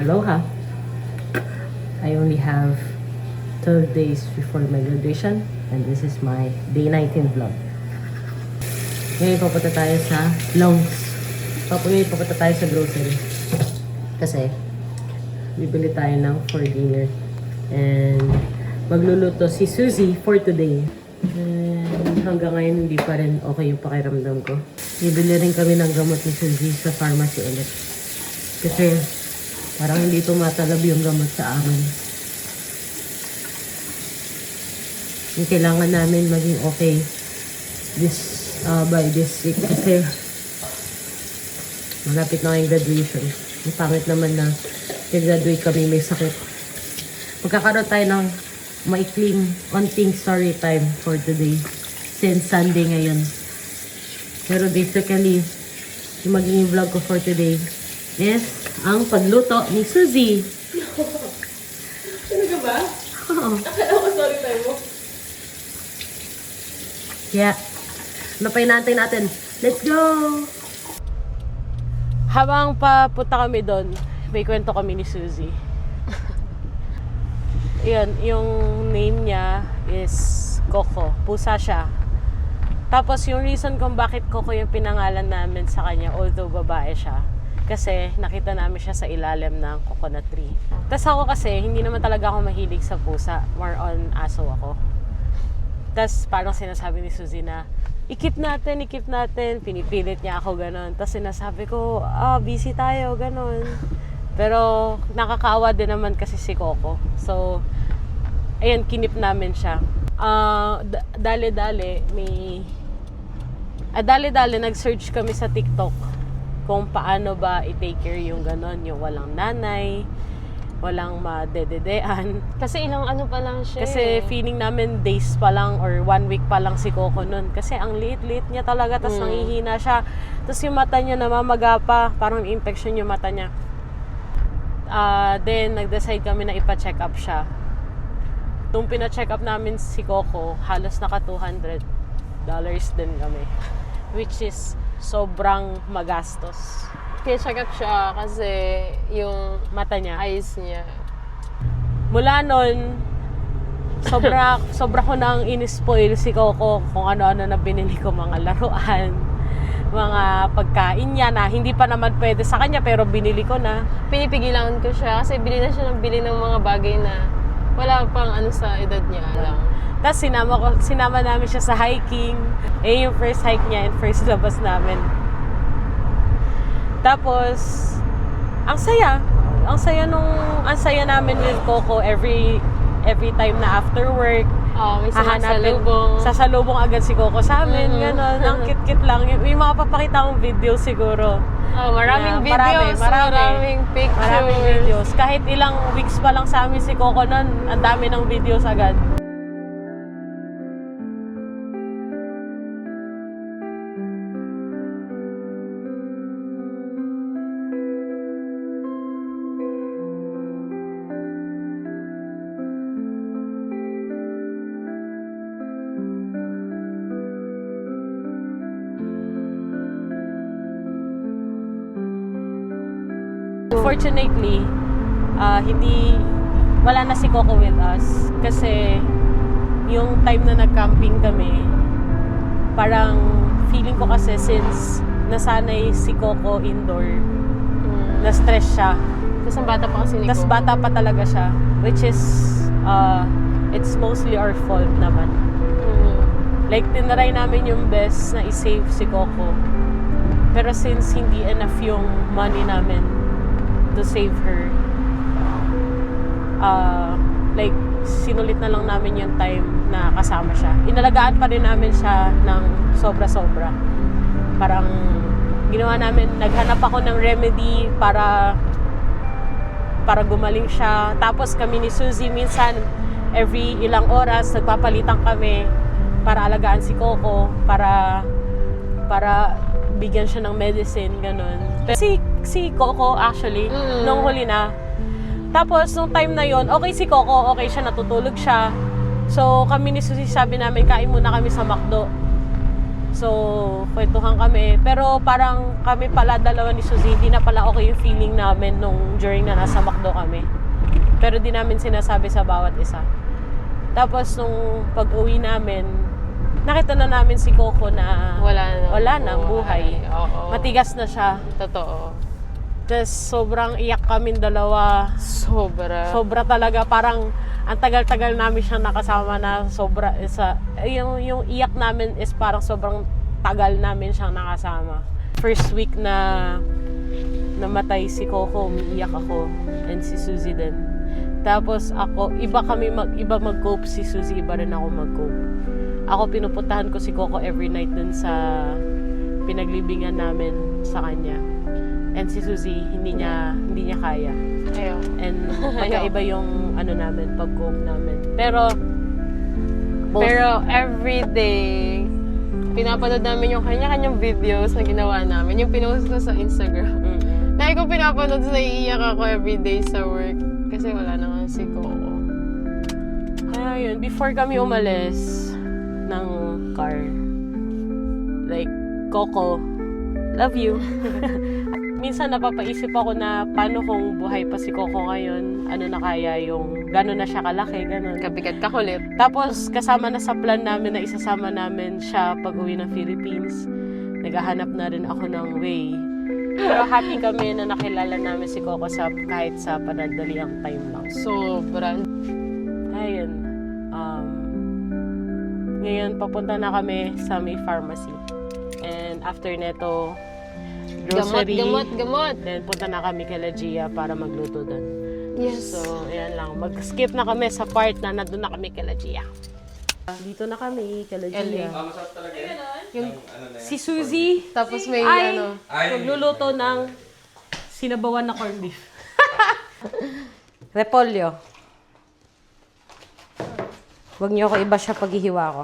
Aloha. I only have 12 days before my graduation and this is my day 19 vlog. Ngayon papunta tayo sa Longs. Papunta tayo sa grocery. Kasi bibili tayo ng for dinner. And magluluto si Suzy for today. And hanggang ngayon hindi pa rin okay yung pakiramdam ko. Bibili rin kami ng gamot ni Suzy sa pharmacy ulit. Kasi parang hindi tumatalab yung gamot sa amin. Yung kailangan namin maging okay by this week kasi malapit na yung graduation. Ang pangit naman na graduate kami may sakit. Magkakaroon tayo ng maikling onting story time for today since Sunday ngayon. Pero basically, yung magiging vlog ko for today is ang pagluto ni Suzy. Talaga ba? Oo. Akala ko story time mo. Yeah. Ano pa inaantay natin? Let's go! Habang papunta kami doon, may kwento kami ni Suzy. Yan, yung name niya is Coco. Pusa siya. Tapos yung reason kung bakit Coco yung pinangalan namin sa kanya, although babae siya, kasi nakita namin siya sa ilalim ng coconut tree. Tapos ako kasi, hindi naman talaga ako mahilig sa pusa. More on aso ako. Tapos parang sinasabi ni Suzy na, ikip natin. Pinipilit niya ako ganon. Tapos sinasabi ko, busy tayo, ganon. Pero nakakaawa din naman kasi si Coco. So, ayan, kinip namin siya. Dali-dali, nag-search kami sa TikTok kung paano ba i-take care yung ganon, yung walang nanay, walang madededean. Kasi ilang ano pa lang siya. Kasi feeling namin days pa lang or 1 week pa lang si Coco nun. Kasi ang liit-liit niya talaga, tapos nangihina siya. Tapos yung mata niya namamaga pa, parang infection yung mata niya. Then nag-decide kami na ipa-check up siya. Nung pina-check up namin si Coco, halos naka $200 din kami. Which is sobrang magastos. Kaya check up siya kasi yung Mata niya. eyes niya. Mula nun, sobra ko nang in-spoil si Coco kung ano-ano na binili ko, mga laruan, mga pagkain niya na hindi pa naman pwede sa kanya pero binili ko na. Pinipigilan ko siya kasi bili na siya ng bili ng mga bagay na wala pang ano sa edad niya lang. Tapos sinama namin siya sa hiking. Yung first hike niya and first labas namin. Tapos, ang saya namin with Coco every time na after work. May sinasalubong. Sasalubong agad si Coco sa amin, ganon. Ang kit-kit lang. May mga papakita akong video siguro. Maraming videos, maraming pictures. Maraming videos. Kahit ilang weeks pa lang sa amin si Coco nun, ang dami ng videos agad. Fortunately, wala na si Coco with us kasi yung time na nag-camping kami, parang feeling ko kasi since nasanay si Coco indoor, na-stress siya. Tapos ang bata pa kasi ni Coco. Tapos bata pa talaga siya, which is, it's mostly our fault naman. Like, tinry namin yung best na i-save si Coco. Pero since hindi enough yung money namin to save her, like sinulit na lang namin yung time na kasama siya. Inalagaan pa rin namin siya ng sobra-sobra. Parang ginawa namin, naghanap ako ng remedy para gumaling siya. Tapos kami ni Suzy minsan every ilang oras nagpapalitan kami para alagaan si Coco, para bigyan siya ng medicine, ganun. Pero si Coco actually, nung huli na. Tapos, nung time na yon, okay si Coco, okay siya, natutulog siya. So, kami ni Suzy, sabi namin, kain muna kami sa McDo. So, kwentuhan kami. Pero parang kami pala dalawa ni Suzy, hindi na pala okay yung feeling namin nung during na nasa McDo kami. Pero di namin sinasabi sa bawat isa. Tapos nung pag-uwi namin, nakita na namin si Coco na wala na ang buhay. Oo. Matigas na siya. Totoo. Tapos sobrang iyak kami dalawa. Sobra. Sobra talaga. Parang ang tagal-tagal namin siyang nakasama na sobra. Yung iyak namin is parang sobrang tagal namin siyang nakasama. First week na namatay si Coco, umiiyak ako. And si Suzy din. Tapos ako, iba mag-cope si Suzy, iba rin ako mag-cope. Ako pinupuntahan ko si Coco every night dun sa pinaglibingan namin sa kanya. And si Suzy, hindi niya kaya. Ayaw. And magkaiba yung namin, pag-cope namin. Pero every day, pinapanood namin yung kanya-kanyang videos na ginawa namin. Yung pinost ko sa Instagram. Lagi ko pinapanood, naiiyak ako every day sa work. Kasi wala na nga si Coco. Kaya yun, before kami umalis ng car, like, Coco, love you. Minsan napapaisip ako na paano kung buhay pa si Coco ngayon, ano na kaya yung, gano'n na siya kalaki, gano'n. Kabigat kakulit. Tapos kasama na sa plan namin na isasama namin siya pag uwi ng Philippines. Naghahanap na rin ako ng way. Pero happy kami na nakilala namin si Coco kahit sa panandaliang time lang. Sobra. Ayun. Ngayon, papunta na kami sa may pharmacy. And after neto, grocery. Gamot. Then, punta na kami kay Gia para magluto doon. Yes. So, ayan lang. Mag-skip na kami sa part na nandun na kami kay Gia. Dito na kami kay Gia. Masarap talaga yun. Yung Si Suzy, tapos may ay ano. magluluto ng sinabawan na corned beef. Repolyo. Huwag niyo ako iba siya paghihiwa ko.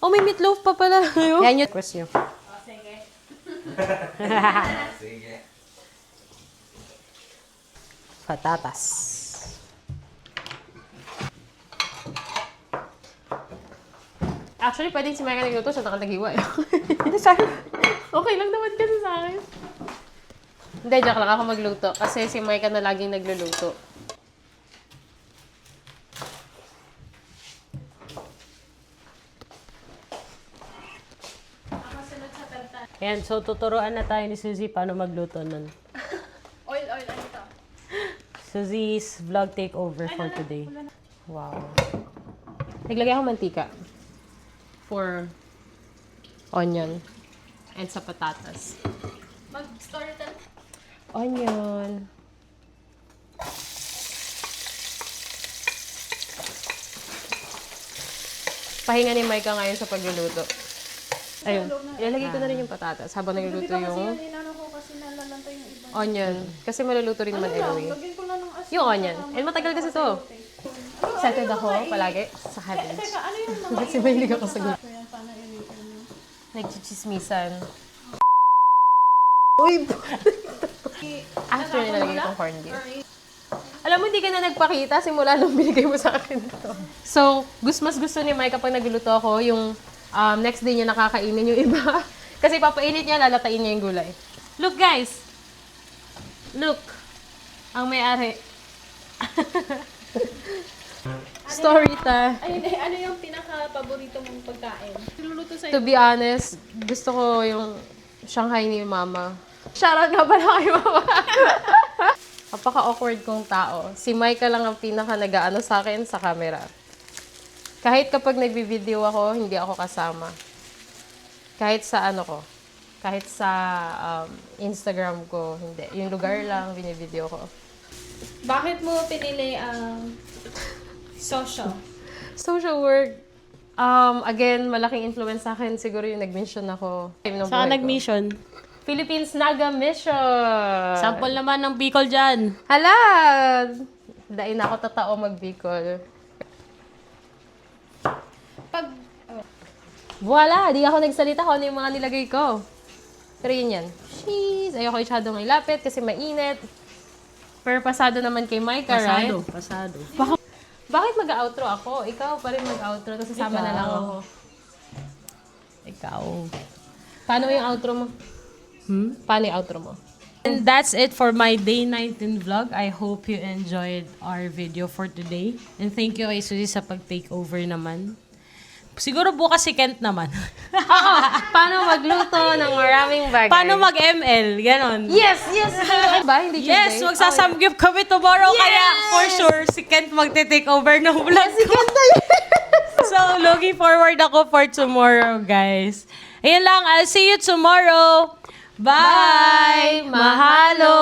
Oh, may meatloaf pa pala. Yan yung request niyo. Sige. Patatas. Actually, pwedeng si Micah nagluto, siya nakatagiwa eh. Hindi sa'yo. Okay lang naman kasi sa akin. Hindi, joke lang ako magluto. Kasi si Micah na laging nagluluto. Ayan, so tuturuan na tayo ni Suzy paano magluto nun. Oil, ano ito? Suzy's vlog takeover for today. Wow. Naglagay ako mantika. For onion. And sa patatas. Mag-story tayo. Onion. Pahinga ni Micah ngayon sa pagluluto. Ayun. Ilalagay ko na rin yung patatas habang nagluluto yung Inano ko kasi nalalanta yung iba. onion. Kasi maluluto rin naman anyway. Lagyan ko na ng asin. Yung onion. And matagal kasi to. Excited ako palagi sa cabbage. Teka, ano yung mga Kasi mahilig ako sa gulo. Kaya paano i-rate mo? Nagchichismisan. After nilalagay itong corned beef. Alam mo, hindi ka na nagpakita simula nung binigay mo sa akin ito. So, mas gusto ni Mike kapag nagluluto ako, yung next day niya nakakainin yung iba. Kasi papainit niya, lalatain niya yung gulay. Look, guys! Look! Ang may-ari. Story time. Ano yung pinaka-paborito mong pagkain? Niluluto sa'yo. To be honest, gusto ko yung Shanghai ni Mama. Shoutout nga pala kay Mama. Napaka-awkward kong tao. Si Micah lang ang pinaka-nag-aano sa akin sa camera. Kahit kapag nagbi-video ako, hindi ako kasama. Kahit sa ano ko. Kahit sa Instagram ko, hindi. Yung lugar lang, binivideo ko. Bakit mo pinili ang social? Social work. Again, malaking influence sa akin. Siguro yung nag-mission ako. Saka nag-mission. Philippines Naga Mission! Sample naman ng Bicol dyan. Hala! Dain ako tatao mag-Bicol. Pag, Voila! Di ako nagsalita kung ano yung mga nilagay ko. Pero yun yan. Jeez! Ayoko masyadong ilapit kasi mainit. Pero pasado naman kay Micah, right? Pasado. Bakit mag-outro ako? Ikaw pa rin mag-outro, tapos sasama na lang ako. Ikaw. Paano yung outro mo? Paano yung outro mo? And that's it for my day 19 vlog. I hope you enjoyed our video for today. And thank you kay Suzy sa pag-take over naman. Siguro bukas si Kent naman. Paano magluto ng maraming bagay? Paano mag-ML? Ganon. Yes! Ba? Hindi Yes, Tuesday? magsasamgyup kami tomorrow. Kaya for sure, si Kent mag-take over ng vlog ko. So, looking forward ako for tomorrow, guys. Ayun lang, I'll see you tomorrow. Bye! Bye! Mahalo!